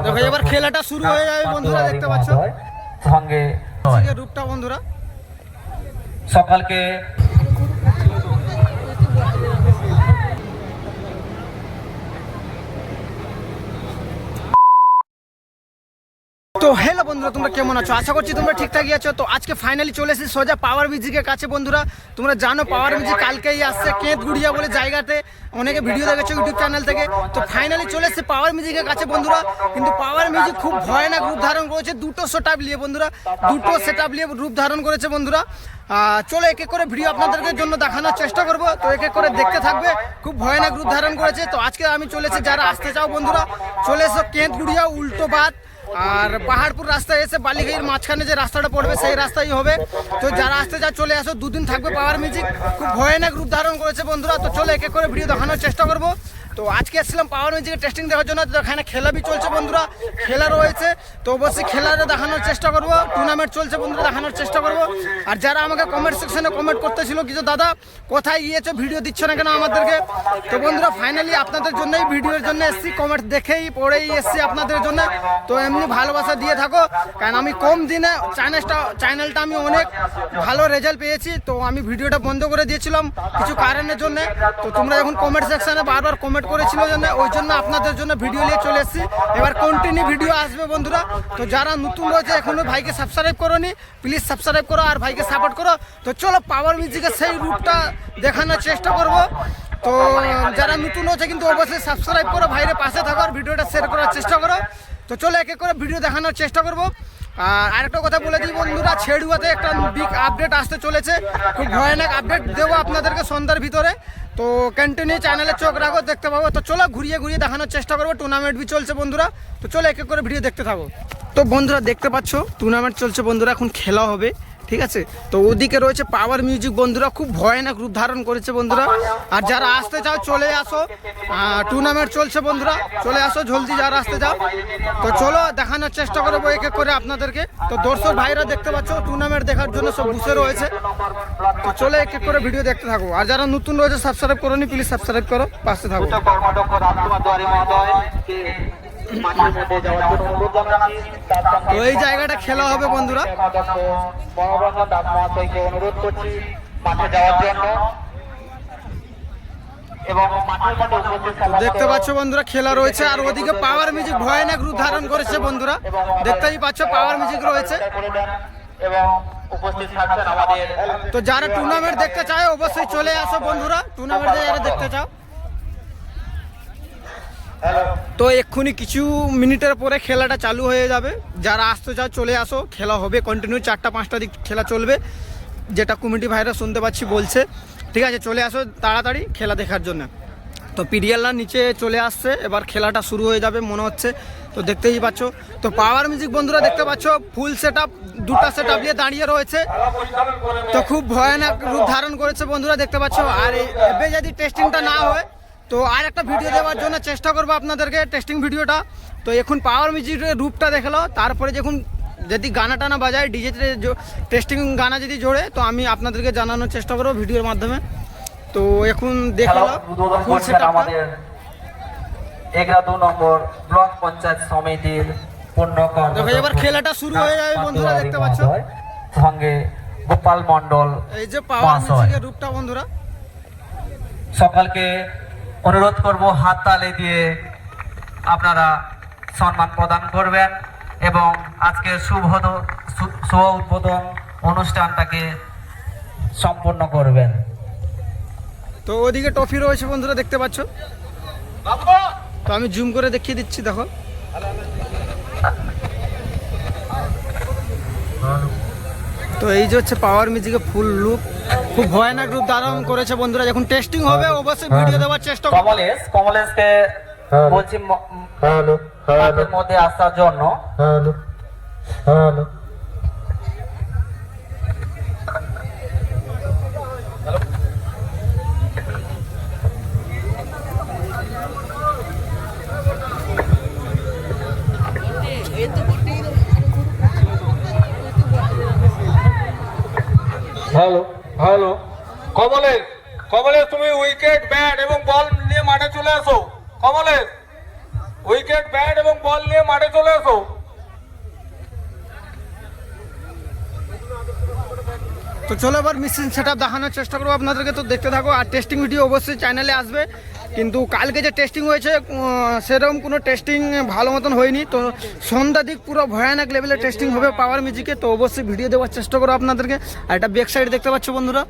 দেখো এবার খেলাটা শুরু হয়ে যাবে বন্ধুরা, দেখতে পাচ্ছ সঙ্গে রূপটা বন্ধুরা। সকালকে তো হ্যালো বন্ধুরা, তোমরা কেমন আছো? আশা করছি তোমরা ঠিকঠাকই আছো। তো আজকে ফাইনালি চলে এসেছি সোজা পাওয়ার মিউজিকের কাছে বন্ধুরা। তোমরা জানো পাওয়ার মিউজিক কালকেই আসছে কেতগুড়িয়া বলে জায়গাতে, অনেকে ভিডিও দেখেছো ইউটিউব চ্যানেল থেকে। তো ফাইনালি চলে এসেছে পাওয়ার মিউজিকের কাছে বন্ধুরা। কিন্তু পাওয়ার মিউজিক খুব ভয়ানক রূপ ধারণ করেছে, দুটো সেটআপ নিয়ে বন্ধুরা, দুটো সেটআপ নিয়ে রূপ ধারণ করেছে বন্ধুরা। চলো এক এক করে ভিডিও আপনাদের জন্য দেখানোর চেষ্টা করব। তো এক এক করে দেখতে থাকবে, খুব ভয়ানক রূপ ধারণ করেছে। তো আজকে আমি চলে এসেছি, যারা আসতে চাও বন্ধুরা চলে এসো কেতগুড়িয়া উল্টো বাদ আর পাহাড়পুর রাস্তায় এসে বালিঘাইয়ের মাঝখানে যে রাস্তাটা পড়বে সেই রাস্তাই হবে। তো যারা আসতে চাও চলে আসো, দুদিন থাকবে পাওয়ার মিউজিক, খুব ভয়ানক রূপ ধারণ করেছে বন্ধুরা। তো চলো এক এক করে ভিডিও দেখানোর চেষ্টা করব। তো আজকে এসেছিলাম পাওয়ার মিউজিকের টেস্টিং দেখার জন্য। তো এখানে খেলাবি চলছে বন্ধুরা, খেলা রয়েছে। তো অবশ্যই খেলাটা দেখানোর চেষ্টা করব, টুর্নামেন্ট চলছে বন্ধুরা, দেখানোর চেষ্টা করব। আর যারা আমাকে কমেন্ট সেকশনে কমেন্ট করতেছিল কিছু, দাদা কোথায় গিয়েছো, ভিডিও দিচ্ছ না কেন আমাদেরকে? তো বন্ধুরা ফাইনালি আপনাদের জন্যই ভিডিওর জন্য এসেছি, কমেন্ট দেখেই পড়েই এসেছি আপনাদের জন্য। তো এমনি ভালোবাসা দিয়ে থাকো, কারণ আমি কম দিনে চ্যানেলটা আমি অনেক ভালো রেজাল্ট পেয়েছি। তো আমি ভিডিওটা বন্ধ করে দিয়েছিলাম কিছু কারণের জন্য। তো তোমরা যখন কমেন্ট সেকশনে বারবার কমেন্ট করেছিল জন্য, ওই জন্য আপনাদের জন্য ভিডিও নিয়ে চলে এসেছি। এবার কন্টিনিউ ভিডিও আসবে বন্ধুরা। তো যারা নতুন রয়েছে এখনো ভাইকে সাবস্ক্রাইব করোনি, প্লিজ সাবস্ক্রাইব করো আর ভাইকে সাপোর্ট করো। তো চলো পাওয়ার মিউজিকের সেই রূপটা দেখানোর চেষ্টা করব। তো যারা নতুন হচ্ছে কিন্তু অবশ্যই সাবস্ক্রাইব করো, ভাইয়ের পাশে থাকো আর ভিডিওটা শেয়ার করার চেষ্টা করো। তো চলো এক এক করে ভিডিও দেখানোর চেষ্টা করব। আর আরেকটা কথা বলে দিই বন্ধুরা, ছেড়ুয়াতে একটা বিগ আপডেট আসতে চলেছে, খুব ভয়ানক আপডেট দেবো আপনাদেরকে সন্ধ্যার ভিতরে। তো কন্টিনিউ চ্যানেলে চোখ রাখো, দেখতে পাবো। তো চলো ঘুরিয়ে ঘুরিয়ে দেখানোর চেষ্টা করবো, টুর্নামেন্ট বি চলছে বন্ধুরা। তো চলো এক এক করে ভিডিও দেখতে থাকো। তো বন্ধুরা দেখতে পাচ্ছ টুর্নামেন্ট চলছে বন্ধুরা, এখন খেলা হবে, ঠিক আছে। তো ওদিকে রয়েছে পাওয়ার মিউজিক বন্ধুরা, খুব ভয়ানক রূপ ধারণ করেছে বন্ধুরা। আর যারা আসতে চাও চলে আসো, টুর্নামেন্ট চলছে বন্ধুরা, চলে আসো জলদি যারা আসতে চাও। তো চলো দেখানোর চেষ্টা করবো এক এক করে আপনাদেরকে। তো দর্শক ভাইরা দেখতে পাচ্ছ টুর্নামেন্ট দেখার জন্য সব বসে রয়েছে। তো চলো এক এক করে ভিডিও দেখতে থাকো। আর যারা নতুন রয়েছে সাবস্ক্রাইব করোনি, প্লিজ সাবস্ক্রাইব করো, পাশে থাকো। তো এই জায়গাটা খেলা হবে বন্ধুরা, অনুরোধ করছি মাঠে যাওয়ার জন্য। দেখতে পাচ্ছ বন্ধুরা খেলা রয়েছে। আর ওদিকে পাওয়ার মিউজিক ভয়ানক রূপ ধারণ করেছে বন্ধুরা, দেখতেই পাচ্ছ পাওয়ার মিউজিক রয়েছে। তো যারা টুর্নামেন্ট দেখতে চায় অবশ্যই চলে আসো বন্ধুরা, টুর্নামেন্টে যারা দেখতে চাও। তো এক্ষুনি কিছু মিনিটের পরে খেলাটা চালু হয়ে যাবে, যারা আসতে চাও চলে আসো, খেলা হবে কন্টিনিউ 4টা-5টা দিক খেলা চলবে, যেটা কমিটি ভাইরা শুনতে পাচ্ছি বলছে। ঠিক আছে, চলে আসো তাড়াতাড়ি খেলা দেখার জন্য। তো পিডিএলরা নিচে চলে আসছে, এবার খেলাটা শুরু হয়ে যাবে মনে হচ্ছে। তো দেখতেই পাচ্ছ তো পাওয়ার মিউজিক বন্ধুরা দেখতে পাচ্ছ ফুল সেটআপ, দুটা সেটআপ নিয়ে দাঁড়িয়ে রয়েছে। তো খুব ভয়ানক রূপ ধারণ করেছে বন্ধুরা, দেখতে পাচ্ছ। আর এবে যদি টেস্টিংটা না হয় তো আর একটা ভিডিও দেওয়ার জন্য চেষ্টা করবো আপনাদেরকে, টেস্টিং ভিডিওটা। তো এখন পাওয়ার মিউজিকের রূপটা দেখলো, তারপরে যখন যদি গানা টানা বাজায় ডিজেতে টেস্টিং গানা যদি জোড়ে, তো আমি আপনাদেরকে জানানোর চেষ্টা করবো ভিডিওর মাধ্যমে। তো এখন দেখলো আমাদের 11 নম্বর ব্লক পঞ্চায়েত সমিতির পূর্ণ এবার খেলাটা শুরু হয়ে যাবে বন্ধুরা, দেখতে পাচ্ছ সঙ্গে গোপাল মন্ডল। এই যে পাওয়ার মিউজিকের রূপটা বন্ধুরা, সকলকে অনুরোধ করব হাত তালি দিয়ে আপনারা সম্মান প্রদান করবেন এবং আজকে শুভ উদ্বোধন অনুষ্ঠানটাকে সম্পন্ন করবেন। তো ওদিকে ট্রফি রয়েছে বন্ধুরা, দেখতে পাচ্ছ। তো আমি জুম করে দেখিয়ে দিচ্ছি, দেখো। তো এই যে হচ্ছে পাওয়ার মিউজিকের ফুল লুক, খুব ভয়ানক রূপ ধারণ করেছে বন্ধুরা। যখন টেস্টিং হবে অবশ্যই ভিডিও দেওয়ার চেষ্টা করব। কমলেশকে বলছি মাঠের মধ্যে আসার জন্য। হ্যালো হ্যালো, কমলেশ তুমি উইকেট, ব্যাট এবং বল নিয়ে মাঠে চলে আসো। কমলেশ উইকেট, ব্যাট এবং বল নিয়ে মাঠে চলে এসো। তো চলো এবার মেশিন সেট আপ দেখানোর চেষ্টা করবো আপনাদেরকে, তো দেখতে থাকো। আর টেস্টিং ভিডিও অবশ্যই চ্যানেলে আসবে, কিন্তু কালকে যে টেস্টিং হয়েছে সেরকম কোনো টেস্টিং ভালো মতন হয়নি। তো সন্ধ্যা দিক পুরো ভয়ানক লেভেলের টেস্টিং হবে পাওয়ার মিউজিকে, তো অবশ্যই ভিডিও দেওয়ার চেষ্টা করো আপনাদেরকে। আর এটা ব্যাক সাইড দেখতে পাচ্ছ বন্ধুরা।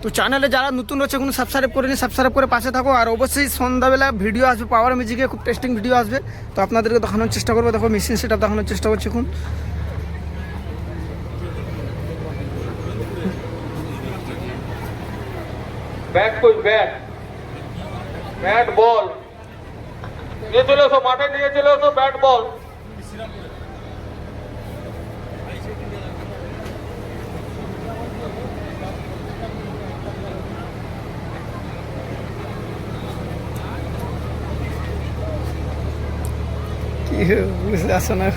তো চ্যানেলে যারা নতুন রয়েছে কোনো সাবস্ক্রাইব করেনি, সাবস্ক্রাইব করে পাশে থাকো। আর অবশ্যই সন্ধ্যাবেলা ভিডিও আসবে পাওয়ার মিউজিকে, খুব টেস্টিং ভিডিও আসবে, তো আপনাদেরকে দেখানোর চেষ্টা করবো। দেখো মেশিন সেট আপ দেখানোর চেষ্টা করছি এখন। ব্যাট কই, ব্যাট, ব্যাট বল নিয়ে চলে এসো, মাঠে নিয়ে চলে এসো ব্যাট বল। কি বুঝতে আসো না।